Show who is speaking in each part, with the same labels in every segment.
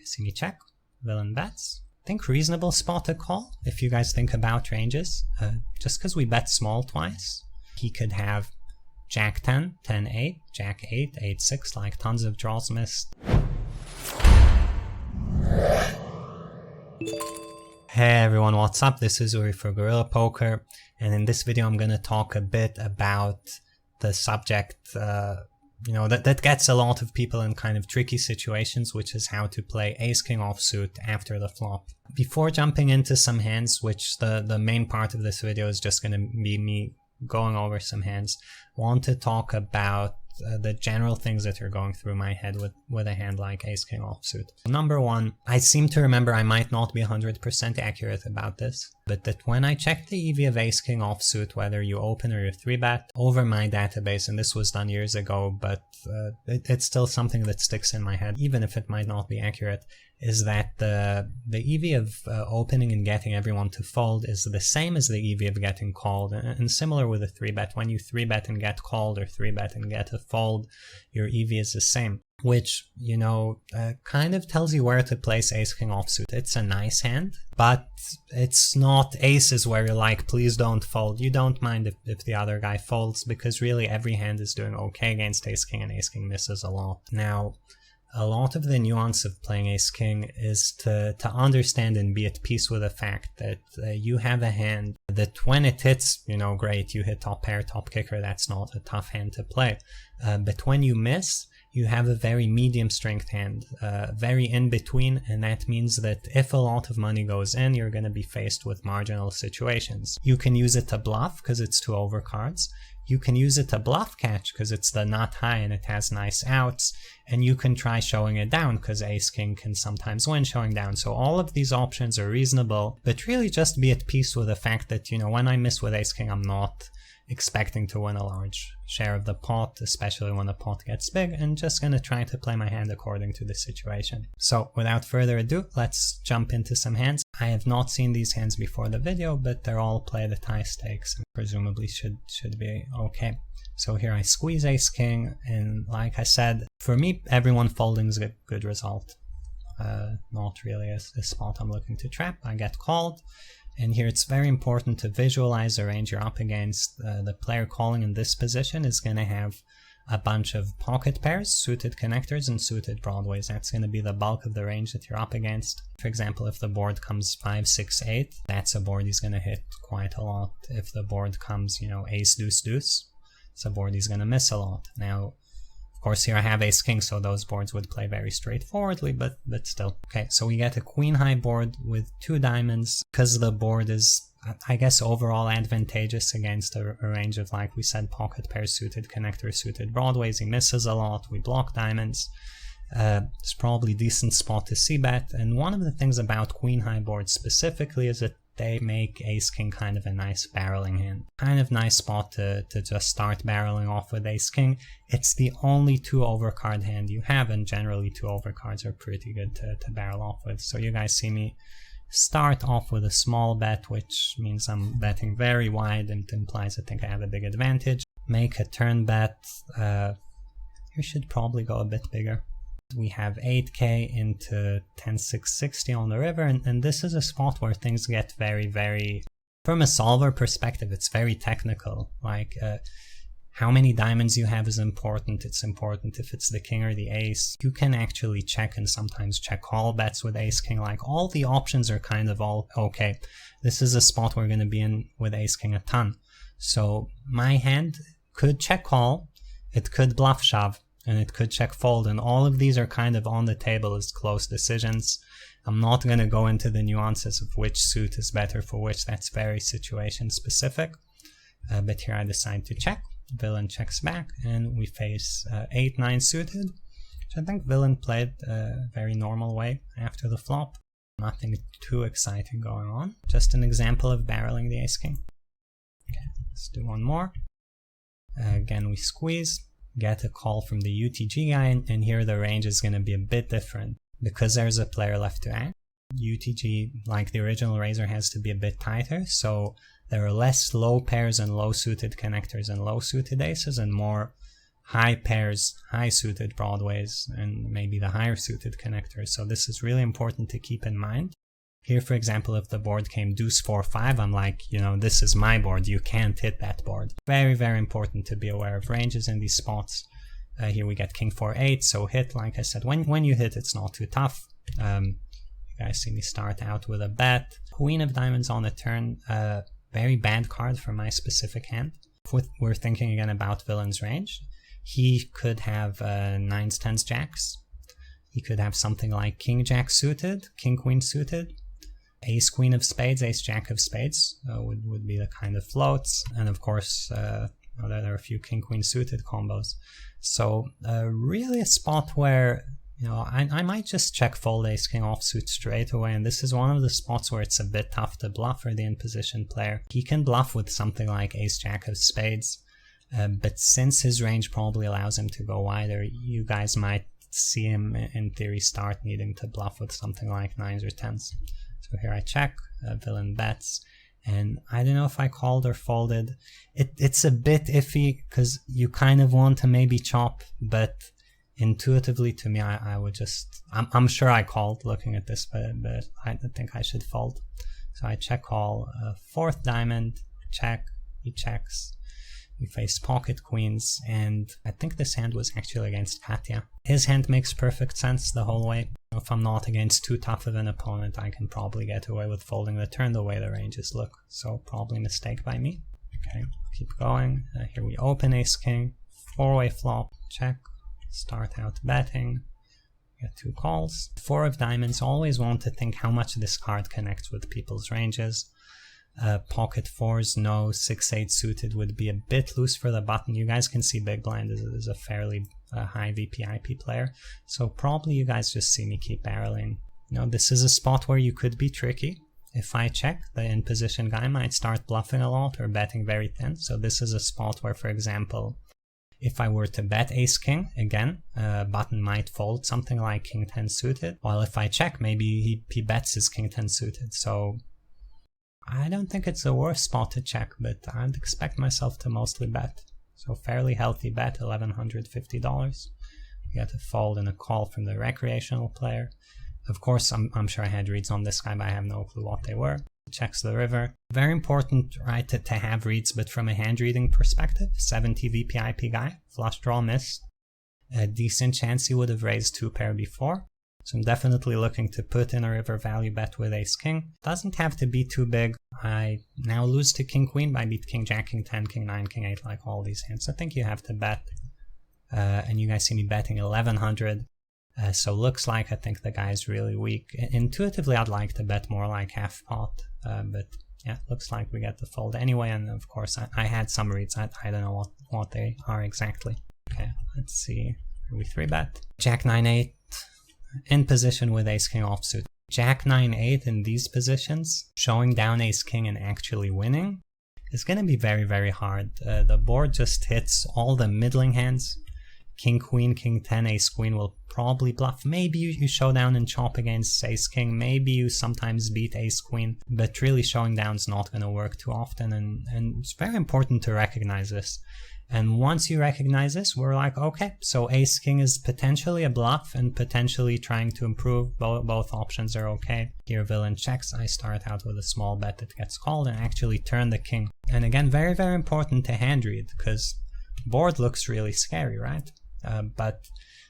Speaker 1: See me check, villain bets. I think reasonable spot to call if you guys think about ranges. Just because we bet small twice, he could have Jack 10, 10 8, Jack 8, 8 6, like tons of draws missed. Hey everyone, what's up? This is Uri for Guerrilla Poker, and in this video I'm gonna talk a bit about the subject that gets a lot of people in kind of tricky situations, which is how to play ace-king offsuit after the flop. Before jumping into some hands, which the main part of this video is just gonna be me going over some hands, I want to talk about the general things that are going through my head with a hand like ace-king offsuit. Number one, I seem to remember, I might not be 100% accurate about this, but that when I checked the EV of ace-king offsuit, whether you open or you 3-bet, over my database, and this was done years ago, but it's still something that sticks in my head, even if it might not be accurate, is that the EV of opening and getting everyone to fold is the same as the EV of getting called, and similar with a 3-bet. When you 3-bet and get called or 3-bet and get a fold, your EV is the same, which, kind of tells you where to place ace-king offsuit. It's a nice hand, but it's not aces where you're like, please don't fold. You don't mind if the other guy folds, because really every hand is doing okay against ace-king, and ace-king misses a lot. Now, a lot of the nuance of playing ace-king is to understand and be at peace with the fact that you have a hand that when it hits, great, you hit top pair, top kicker, that's not a tough hand to play. But when you miss, you have a very medium strength hand, very in between, and that means that if a lot of money goes in, you're going to be faced with marginal situations. You can use it to bluff because it's 2 overcards. You can use it to bluff catch because it's the nut high and it has nice outs, and you can try showing it down because ace-king can sometimes win showing down. So all of these options are reasonable, but really just be at peace with the fact that, when I miss with ace-king, I'm not expecting to win a large share of the pot, especially when the pot gets big, and just gonna try to play my hand according to the situation. So without further ado, let's jump into some hands. I have not seen these hands before the video, but they're all played at high stakes and presumably should be okay. So here I squeeze ace-king, and like I said, for me, everyone folding is a good result. Not really a spot I'm looking to trap. I get called. And here it's very important to visualize the range you're up against. The player calling in this position is going to have a bunch of pocket pairs, suited connectors, and suited broadways. That's going to be the bulk of the range that you're up against. For example, if the board comes 5, 6, 8, that's a board he's going to hit quite a lot. If the board comes, ace, deuce, deuce, it's a board he's going to miss a lot. Now, of course, here I have ace-king, so those boards would play very straightforwardly, but still. Okay, so we get a queen-high board with 2 diamonds, because the board is, I guess, overall advantageous against a range of, like we said, pocket pairs, suited connectors, suited broadways. He misses a lot, we block diamonds. It's probably a decent spot to c-bet, and one of the things about queen-high boards specifically is that they make ace-king kind of a nice barreling hand. Kind of nice spot to just start barreling off with ace-king. It's the only 2 overcard hand you have, and generally 2 overcards are pretty good to barrel off with. So you guys see me start off with a small bet, which means I'm betting very wide, and implies I think I have a big advantage. Make a turn bet. You should probably go a bit bigger. We have 8k into 10-6-60 on the river, and this is a spot where things get very, very, from a solver perspective, it's very technical. Like, how many diamonds you have is important. It's important if it's the king or the ace. You can actually check and sometimes check call bets with ace-king. Like, all the options are kind of all okay. This is a spot we're going to be in with ace-king a ton. So my hand could check call, it could bluff shove, and it could check fold, and all of these are kind of on the table as close decisions. I'm not going to go into the nuances of which suit is better for which. That's very situation specific. But here I decide to check. Villain checks back, and we face 8-9 suited, which I think villain played a very normal way after the flop. Nothing too exciting going on. Just an example of barreling the ace-king. Okay, let's do one more. Again, we squeeze. Get a call from the UTG guy, and here the range is going to be a bit different because there's a player left to act. UTG, like the original razor, has to be a bit tighter, so there are less low pairs and low suited connectors and low suited aces, and more high pairs, high suited broadways, and maybe the higher suited connectors. So this is really important to keep in mind. Here, for example, if the board came deuce 4-5, I'm like, you know, this is my board, you can't hit that board. Very, very important to be aware of ranges in these spots. Here we get king 4-8, so hit, like I said, when you hit, it's not too tough. You guys see me start out with a bet. Queen of diamonds on the turn, very bad card for my specific hand. If we're thinking again about villain's range, he could have 9s, 10s, jacks. He could have something like king jack suited, king queen suited, ace queen of spades, ace jack of spades would be the kind of floats, and of course there are a few king queen suited combos. So really a spot where, you know, I might just check fold ace king offsuit straight away, and this is one of the spots where it's a bit tough to bluff for the in position player. He can bluff with something like ace jack of spades, but since his range probably allows him to go wider, you guys might see him in theory start needing to bluff with something like 9s or 10s. So here I check, villain bets, and I don't know if I called or folded. It's a bit iffy because you kind of want to maybe chop, but intuitively to me I would just, I'm sure I called looking at this, but I think I should fold. So I check call, 4th diamond, check, he checks. We face pocket queens, and I think this hand was actually against Katya. His hand makes perfect sense the whole way. If I'm not against too tough of an opponent, I can probably get away with folding the turn the way the ranges look. So probably a mistake by me. Okay, keep going. Here we open ace king, 4-way flop, check, start out betting, get 2 calls. 4 of diamonds, always want to think how much this card connects with people's ranges. Pocket 4s, no. 6-8 suited would be a bit loose for the button. You guys can see big blind is a fairly high VPIP player, so probably you guys just see me keep barreling. You know, this is a spot where you could be tricky. If I check, the in position guy might start bluffing a lot or betting very thin. So this is a spot where, for example, if I were to bet ace king, again, button might fold something like king 10 suited, while if I check, maybe he bets his king 10 suited. So I don't think it's the worst spot to check, but I'd expect myself to mostly bet. So fairly healthy bet, $1,150. You get a fold and a call from the recreational player. Of course, I'm sure I had reads on this guy, but I have no clue what they were. Checks the river. Very important, right, to have reads, but from a hand reading perspective. 70 VPIP guy, flush draw missed. A decent chance he would have raised 2 pair before. So I'm definitely looking to put in a river value bet with ace king. Doesn't have to be too big. I now lose to king queen, but I beat king jack, king 10, king 9, king 8, like all these hands. I think you have to bet. And you guys see me betting 1100. So looks like I think the guy is really weak. Intuitively, I'd like to bet more like half pot. But yeah, looks like we get the fold anyway. And of course, I had some reads. I don't know what they are exactly. Okay, let's see. We 3-bet. Jack 9-8. In position with ace king offsuit. Jack 9-8 in these positions, showing down ace king and actually winning, is going to be very, very hard. The board just hits all the middling hands. King queen, king 10, ace queen will probably bluff. Maybe you show down and chop against ace king. Maybe you sometimes beat ace queen, but really showing down is not going to work too often, and it's very important to recognize this. And once you recognize this, we're like, okay, so ace king is potentially a bluff and potentially trying to improve. Both options are okay. Here villain checks. I start out with a small bet that gets called and actually turn the king. And again, very, very important to hand read, because board looks really scary, right? But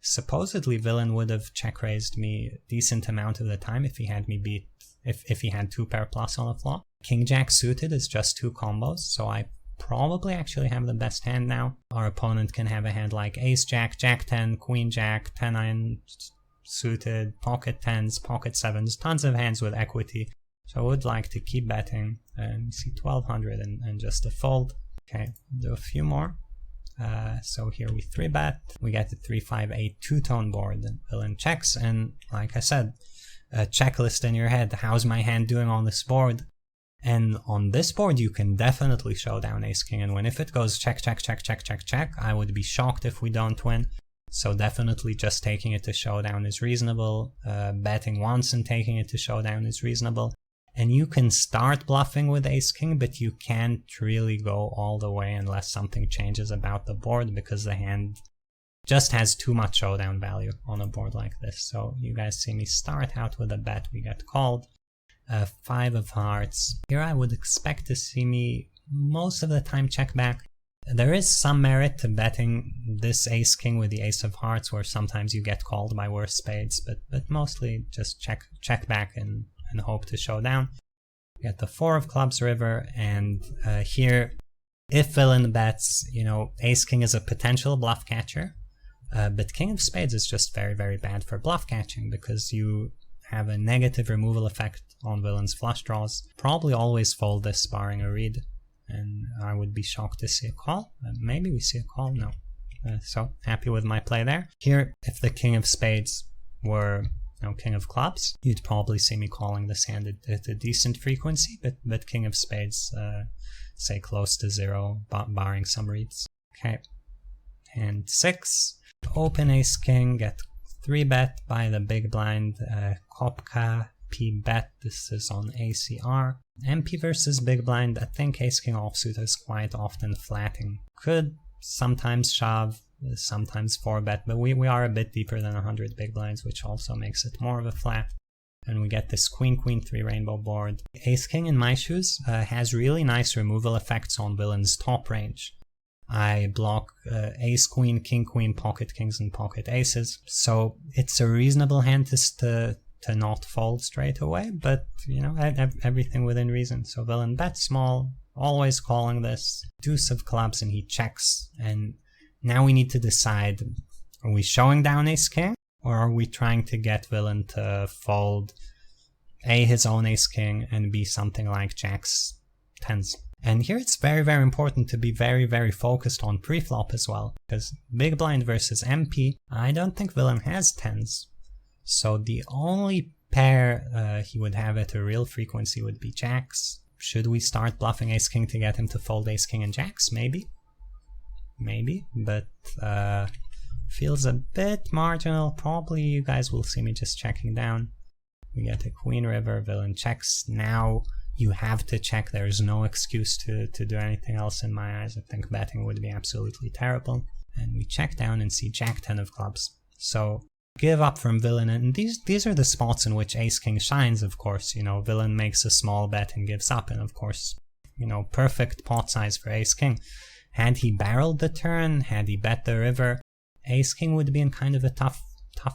Speaker 1: supposedly villain would have check raised me a decent amount of the time if he had me beat, if he had 2 pair plus on the flop. King jack suited is just 2 combos, so I probably actually have the best hand now. Our opponent can have a hand like ace jack, jack 10, queen jack, 10-9 suited, pocket 10s, pocket 7s, tons of hands with equity. So I would like to keep betting, and you see 1200 and just a fold. Okay, do a few more. So here we 3-bet. We get the 3-5-8 two-tone board. Villain checks, and like I said, a checklist in your head. How's my hand doing on this board? And on this board, you can definitely show down ace king and win. If it goes check, check, check, check, check, check, I would be shocked if we don't win. So definitely just taking it to showdown is reasonable. Betting once and taking it to showdown is reasonable. And you can start bluffing with ace-king, but you can't really go all the way unless something changes about the board, because the hand just has too much showdown value on a board like this. So you guys see me start out with a bet, we get called. 5 of hearts. Here I would expect to see me most of the time check back. There is some merit to betting this ace-king with the ace of hearts, where sometimes you get called by worse spades, but mostly just check back and hope to show down. Get the 4 of clubs river, and here, if villain bets, you know, ace-king is a potential bluff catcher, but king of spades is just very, very bad for bluff catching, because you have a negative removal effect on villain's flush draws. Probably always fold this barring a read, and I would be shocked to see a call. Maybe we see a call, no. So happy with my play there. Here, if the king of spades were, you know, king of clubs, you'd probably see me calling this hand at a decent frequency, but king of spades, say close to 0, barring some reads. Okay, hand 6, open ace king, get 3 bet by the big blind, Kopka, P bet, this is on ACR. MP versus big blind, I think ace king offsuit is quite often flatting. Could sometimes shove, sometimes 4 bet, but we are a bit deeper than 100 big blinds, which also makes it more of a flat. And we get this queen queen 3 rainbow board. Ace king in my shoes has really nice removal effects on villain's top range. I block ace queen, king queen, pocket kings, and pocket aces, so it's a reasonable hand to not fold straight away, but you know, everything within reason. So villain bets small, always calling this, deuce of clubs, and he checks. And now we need to decide, are we showing down ace king, or are we trying to get villain to fold A, his own ace king, and B, something like jacks, tens. And here it's very, very important to be very, very focused on pre-flop as well, because big blind versus MP, I don't think villain has tens. So the only pair he would have at a real frequency would be jacks. Should we start bluffing ace king to get him to fold ace king and jacks? Maybe. Maybe, but feels a bit marginal. Probably you guys will see me just checking down. We get a queen river, villain checks. Now you have to check. There's no excuse to do anything else in my eyes. I think betting would be absolutely terrible. And we check down and see jack 10 of clubs. So give up from villain, and these are the spots in which ace king shines, of course. You know, villain makes a small bet and gives up, and of course, you know, perfect pot size for ace king. Had he barreled the turn, had he bet the river, ace king would be in kind of a tough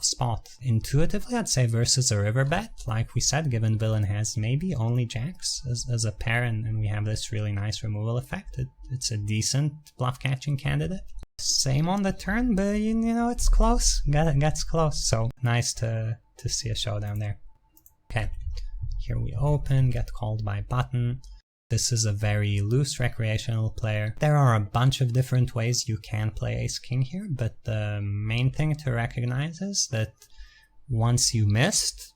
Speaker 1: spot. Intuitively, I'd say versus a river bet, like we said, given villain has maybe only jacks as a pair, and we have this really nice removal effect. It's a decent bluff catching candidate. Same on the turn, but you know, it's close. Gets close, so nice to see a showdown there. Okay, here we open, get called by button. This is a very loose recreational player. There are a bunch of different ways you can play ace king here, but the main thing to recognize is that once you missed,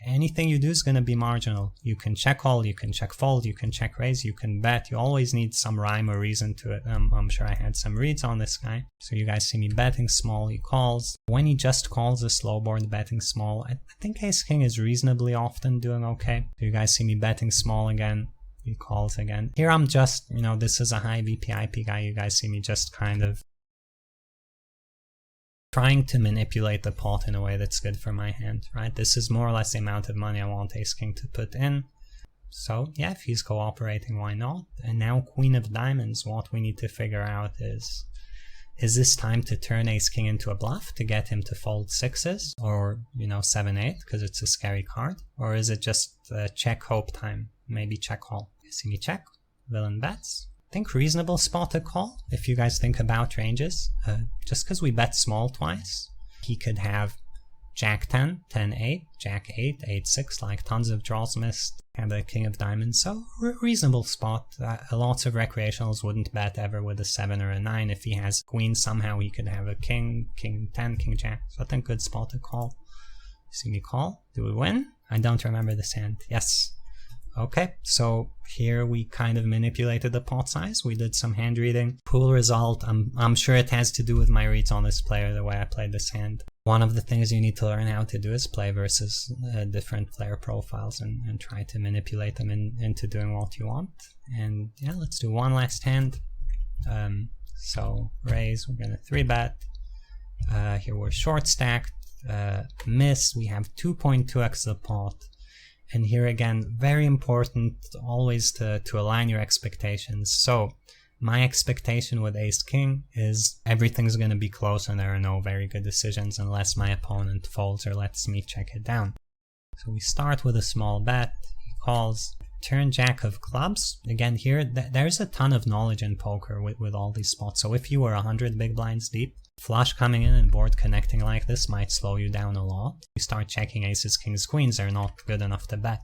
Speaker 1: anything you do is going to be marginal. You can check call, you can check fold, you can check raise, you can bet. You always need some rhyme or reason to it. I'm sure I had some reads on this guy. So you guys see me betting small, he calls. When he just calls a slow board betting small, I think ace king is reasonably often doing okay. So you guys see me betting small again. He calls again. Here I'm just, you know, this is a high VPIP guy. You guys see me just kind of trying to manipulate the pot in a way that's good for my hand, right? This is more or less the amount of money I want ace king to put in. So yeah, if he's cooperating, why not? And now queen of diamonds, what we need to figure out is this time to turn ace king into a bluff to get him to fold sixes, or, you know, 7-8 because it's a scary card? Or is it just check hope time? Maybe check call. See me check, villain bets. I think reasonable spot to call if you guys think about ranges. Just because we bet small twice, he could have jack 10, 10-8, jack 8, 8-6, like tons of draws missed, have a king of diamonds, so reasonable spot. Lots of recreationals wouldn't bet ever with a 7 or a 9. If he has queen, somehow he could have a king, king 10, king jack, so I think good spot to call. See me call. Do we win? I don't remember this hand. Yes. Okay, so here we kind of manipulated the pot size. We did some hand reading. Pool result, I'm sure it has to do with my reads on this player, the way I played this hand. One of the things you need to learn how to do is play versus different player profiles and try to manipulate them into doing what you want. And yeah, let's do one last hand. So raise, we're gonna 3-bet. Here we're short stacked. Miss, we have 2.2x the pot. And here again, very important always to align your expectations. So my expectation with ace king is everything's going to be close and there are no very good decisions unless my opponent folds or lets me check it down. So we start with a small bet, he calls, turn jack of clubs. Again here, there's a ton of knowledge in poker with all these spots. So if you were 100 big blinds deep, flush coming in and board connecting like this might slow you down a lot. You start checking aces, kings, queens are not good enough to bet.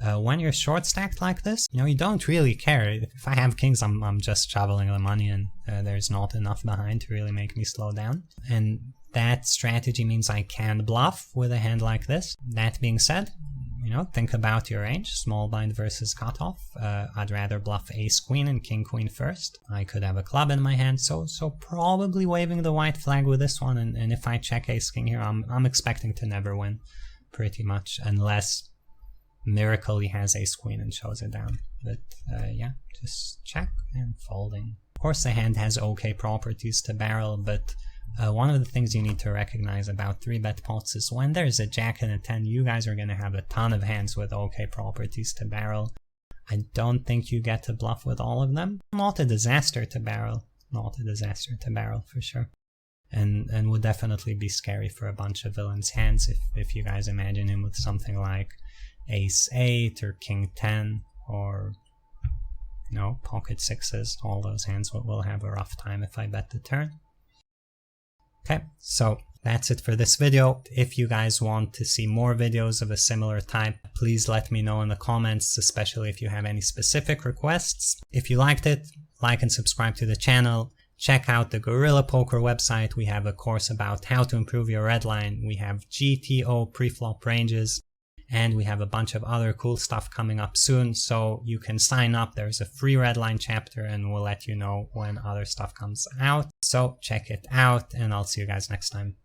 Speaker 1: When you're short stacked like this, you know, you don't really care. If I have kings, I'm just shoveling the money and there's not enough behind to really make me slow down. And that strategy means I can bluff with a hand like this. That being said, you know, think about your range, small blind versus cutoff. I'd rather bluff ace queen and king queen first. I could have a club in my hand, so probably waving the white flag with this one. And if I check ace king here, I'm expecting to never win, pretty much, unless miracle he has ace queen and shows it down. But yeah, just check and folding. Of course, the hand has okay properties to barrel, but one of the things you need to recognize about 3-bet pots is when there's a jack and a 10, you guys are going to have a ton of hands with okay properties to barrel. I don't think you get to bluff with all of them. Not a disaster to barrel. Not a disaster to barrel for sure. And would definitely be scary for a bunch of villains' hands if you guys imagine him with something like ace 8 or king 10 or, you know, pocket sixes. All those hands will have a rough time if I bet the turn. Okay, so that's it for this video. If you guys want to see more videos of a similar type, please let me know in the comments, especially if you have any specific requests. If you liked it, like and subscribe to the channel. Check out the Guerrilla Poker website. We have a course about how to improve your red line. We have GTO preflop ranges. And we have a bunch of other cool stuff coming up soon, so you can sign up. There's a free redline chapter and we'll let you know when other stuff comes out. So check it out and I'll see you guys next time.